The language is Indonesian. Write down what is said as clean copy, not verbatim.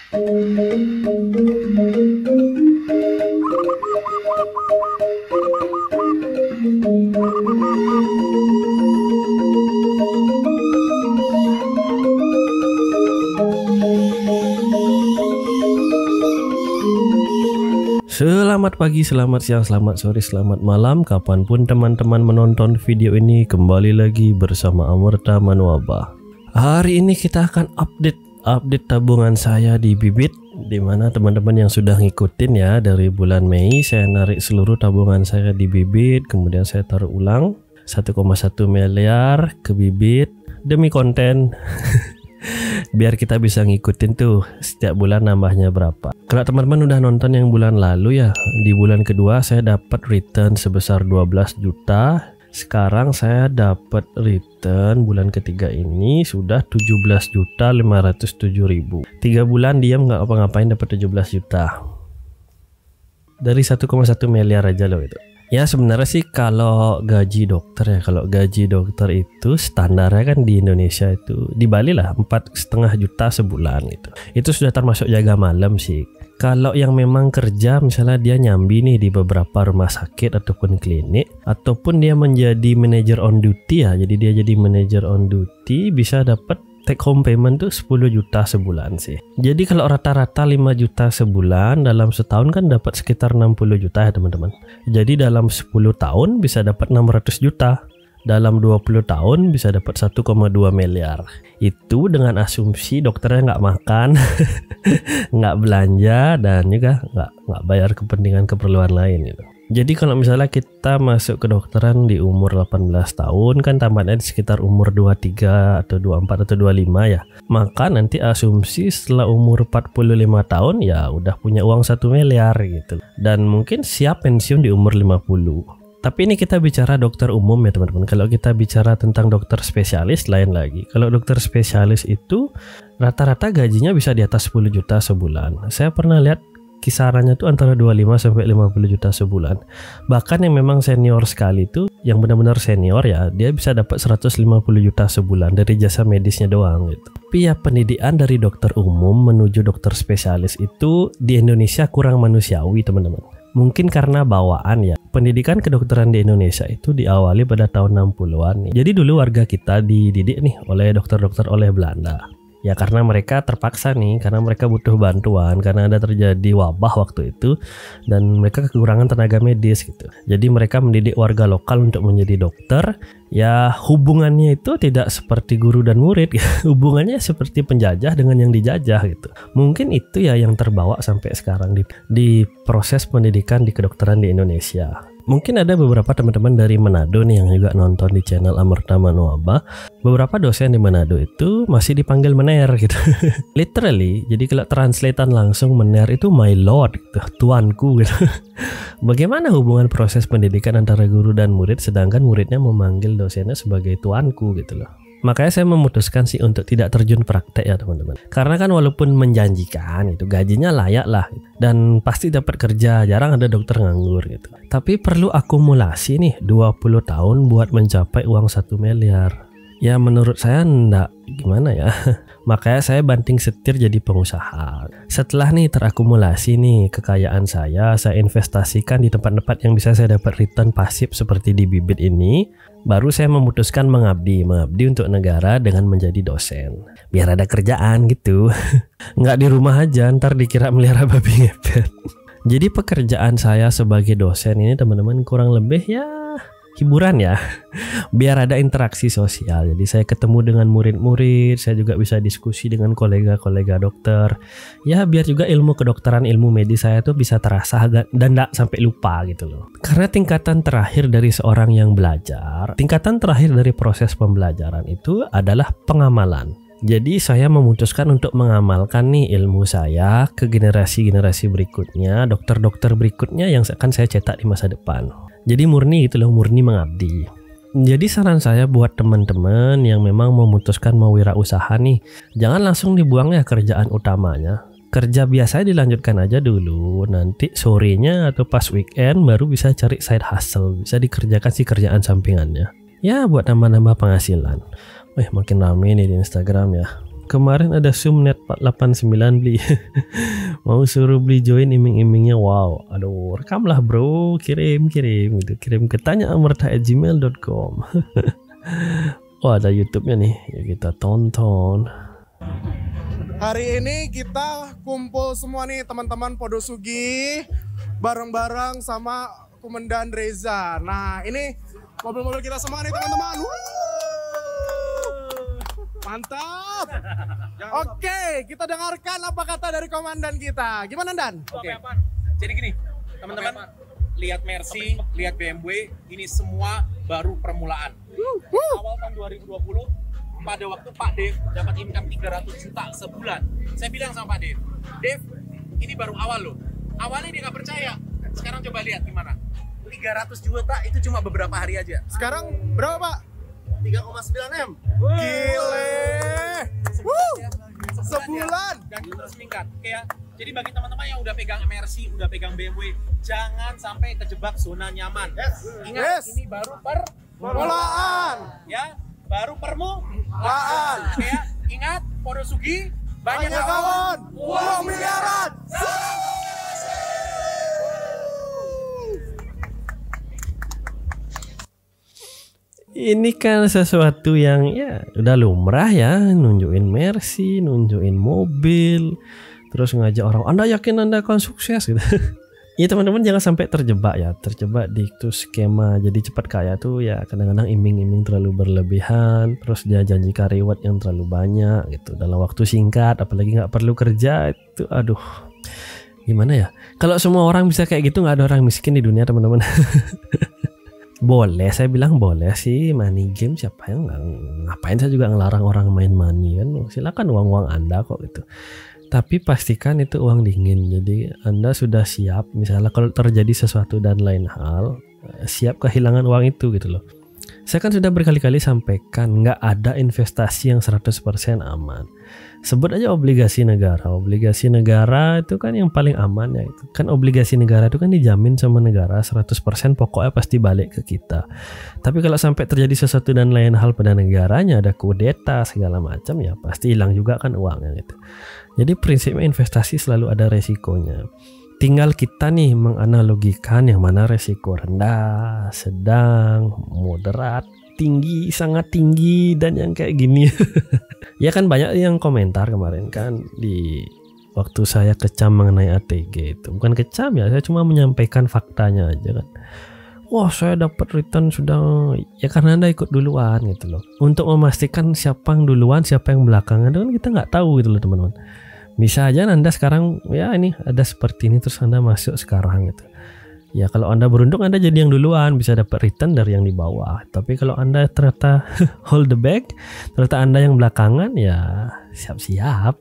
Selamat pagi, selamat siang, selamat sore, selamat malam, kapanpun teman-teman menonton video ini. Kembali lagi bersama Amerta Manuaba. Hari ini kita akan update tabungan saya di Bibit, dimana teman-teman yang sudah ngikutin ya, dari bulan Mei saya narik seluruh tabungan saya di Bibit, kemudian saya taruh ulang 1,1 miliar ke Bibit demi konten. Biar kita bisa ngikutin tuh setiap bulan nambahnya berapa. Kalau teman-teman udah nonton yang bulan lalu ya, di bulan kedua saya dapat return sebesar 12 juta. Sekarang saya dapat return bulan ketiga ini sudah 17.507.000. 3 bulan diam nggak apa-ngapain dapat 17 juta. Dari 1,1 miliar aja loh itu. Ya sebenarnya sih kalau gaji dokter ya, kalau gaji dokter itu standarnya kan di Indonesia itu di Bali lah 4,5 juta sebulan gitu. Itu sudah termasuk jaga malam sih. Kalau yang memang kerja misalnya dia nyambi nih di beberapa rumah sakit ataupun klinik, ataupun dia menjadi manager on duty ya, jadi dia jadi manager on duty bisa dapat take home payment tuh 10 juta sebulan sih. Jadi kalau rata-rata 5 juta sebulan dalam setahun kan dapat sekitar 60 juta ya teman-teman. Jadi dalam 10 tahun bisa dapat 600 juta. Dalam 20 tahun bisa dapat 1,2 miliar. Itu dengan asumsi dokternya nggak makan, nggak belanja, dan juga nggak bayar kepentingan keperluan lain gitu. Jadi kalau misalnya kita masuk kedokteran di umur 18 tahun kan tamatnya di sekitar umur 23 atau 24 atau 25 ya. Maka nanti asumsi setelah umur 45 tahun ya udah punya uang 1 miliar gitu. Dan mungkin siap pensiun di umur 50. Tapi ini kita bicara dokter umum ya teman-teman. Kalau kita bicara tentang dokter spesialis lain lagi. Kalau dokter spesialis itu rata-rata gajinya bisa di atas 10 juta sebulan. Saya pernah lihat kisarannya tuh antara 25 sampai 50 juta sebulan. Bahkan yang memang senior sekali tuh, yang benar-benar senior ya, dia bisa dapat 150 juta sebulan dari jasa medisnya doang gitu. Tapi ya pendidikan dari dokter umum menuju dokter spesialis itu di Indonesia kurang manusiawi teman-teman. Mungkin karena bawaan ya. Pendidikan kedokteran di Indonesia itu diawali pada tahun 60-an nih. Jadi dulu warga kita dididik nih oleh dokter-dokter oleh Belanda. Ya karena mereka terpaksa nih, karena mereka butuh bantuan, karena ada terjadi wabah waktu itu dan mereka kekurangan tenaga medis gitu. Jadi mereka mendidik warga lokal untuk menjadi dokter. Ya hubungannya itu tidak seperti guru dan murid, hubungannya seperti penjajah dengan yang dijajah gitu. Mungkin itu ya yang terbawa sampai sekarang di proses pendidikan di kedokteran di Indonesia. Mungkin ada beberapa teman-teman dari Manado nih yang juga nonton di channel Amerta Manuaba. Beberapa dosen di Manado itu masih dipanggil mener gitu. Literally, jadi kalau translatean langsung mener itu my lord gitu, tuanku gitu. Bagaimana hubungan proses pendidikan antara guru dan murid sedangkan muridnya memanggil dosennya sebagai tuanku gitu loh. Makanya saya memutuskan sih untuk tidak terjun praktek ya teman-teman. Karena kan walaupun menjanjikan itu gajinya layak lah dan pasti dapat kerja, jarang ada dokter nganggur gitu. Tapi perlu akumulasi nih 20 tahun buat mencapai uang 1 miliar. Ya menurut saya enggak, gimana ya. Makanya saya banting setir jadi pengusaha. Setelah nih terakumulasi nih kekayaan saya investasikan di tempat-tempat yang bisa saya dapat return pasif seperti di Bibit ini. Baru saya memutuskan mengabdi untuk negara dengan menjadi dosen. Biar ada kerjaan gitu. Nggak di rumah aja, ntar dikira melihara babi ngepet. Jadi pekerjaan saya sebagai dosen ini teman-teman kurang lebih ya hiburan ya, biar ada interaksi sosial. Jadi saya ketemu dengan murid-murid, saya juga bisa diskusi dengan kolega-kolega dokter. Ya biar juga ilmu kedokteran, ilmu medis saya tuh bisa terasa dan tidak sampai lupa gitu loh. Karena tingkatan terakhir dari seorang yang belajar, tingkatan terakhir dari proses pembelajaran itu adalah pengamalan. Jadi saya memutuskan untuk mengamalkan nih ilmu saya ke generasi-generasi berikutnya, dokter-dokter berikutnya yang akan saya cetak di masa depan. Jadi murni gitu loh, murni mengabdi. Jadi saran saya buat teman-teman yang memang memutuskan mau wirausaha nih, jangan langsung dibuang ya kerjaan utamanya. Kerja biasa dilanjutkan aja dulu, nanti sorenya atau pas weekend baru bisa cari side hustle, bisa dikerjakan sih kerjaan sampingannya. Ya buat nambah-nambah penghasilan. Makin rame nih di Instagram ya. kemarin ada Zoomnet 489 beli. Mau suruh beli join iming-imingnya. Wow, aduh, rekamlah bro, kirim gitu, kirim ke tanyaamrta@gmail.com. Oh, ada YouTube-nya nih, ya kita tonton. Hari ini kita kumpul semua nih teman-teman Podosugi bareng-bareng sama Komandan Reza. Nah, ini mobil-mobil kita semua nih teman-teman. Mantap. Oke, kita dengarkan apa kata dari komandan kita. Gimana Dan? Oke. Jadi gini, teman-teman, lihat Mercy, lihat BMW, ini semua baru permulaan. Awal tahun 2020, pada waktu Pak Dev dapat income 300 juta sebulan. Saya bilang sama Pak Dev, Dev, ini baru awal loh. Awalnya dia nggak percaya. Sekarang coba lihat gimana. 300 juta itu cuma beberapa hari aja. Sekarang berapa Pak? 3,9 M. Gile. Sebulan. Dan itu terus meningkat. Oke ya. Jadi bagi teman-teman yang udah pegang MRC, udah pegang BMW, jangan sampai terjebak zona nyaman. Ingat, ini baru permulaan. Ya, baru permulaan. Oke ya. Ingat, Podosugi banyak kawan, uang miliaran. Ini kan sesuatu yang ya udah lumrah ya, nunjukin Mercy, nunjukin mobil, terus ngajak orang, Anda yakin Anda akan sukses gitu. Ya teman-teman jangan sampai terjebak di itu skema jadi cepat kaya tuh ya, kadang-kadang iming-iming terlalu berlebihan, terus dia janjikan reward yang terlalu banyak gitu dalam waktu singkat, apalagi nggak perlu kerja itu, aduh gimana ya, kalau semua orang bisa kayak gitu nggak ada orang miskin di dunia teman-teman. Boleh, saya bilang boleh sih money game, siapa yang ngapain saya juga ngelarang orang main money kan, silakan uang Anda kok gitu. Tapi pastikan itu uang dingin, jadi Anda sudah siap misalnya kalau terjadi sesuatu dan lain hal, siap kehilangan uang itu gitu loh. Saya kan sudah berkali-kali sampaikan nggak ada investasi yang 100% aman. Sebut aja obligasi negara. Obligasi negara itu kan yang paling aman ya, itu kan obligasi negara itu kan dijamin sama negara 100% pokoknya pasti balik ke kita. Tapi kalau sampai terjadi sesuatu dan lain hal pada negaranya, ada kudeta segala macam ya pasti hilang juga kan uangnya gitu. Jadi prinsipnya investasi selalu ada resikonya. Tinggal kita nih menganalogikan yang mana resiko rendah, sedang, moderat, tinggi, sangat tinggi, dan yang kayak gini. Ya kan banyak yang komentar kemarin kan di waktu saya kecam mengenai ATG itu. Bukan kecam ya, saya cuma menyampaikan faktanya aja kan. Wah, saya dapat return sudah, ya karena Anda ikut duluan gitu loh. Untuk memastikan siapa yang duluan, siapa yang belakangan itu kan kita nggak tahu gitu loh teman-teman. Bisa aja Anda sekarang ya ini ada seperti ini terus Anda masuk sekarang gitu. Ya kalau Anda beruntung Anda jadi yang duluan, bisa dapat return dari yang di bawah. Tapi kalau Anda ternyata hold the bag, ternyata Anda yang belakangan ya siap-siap.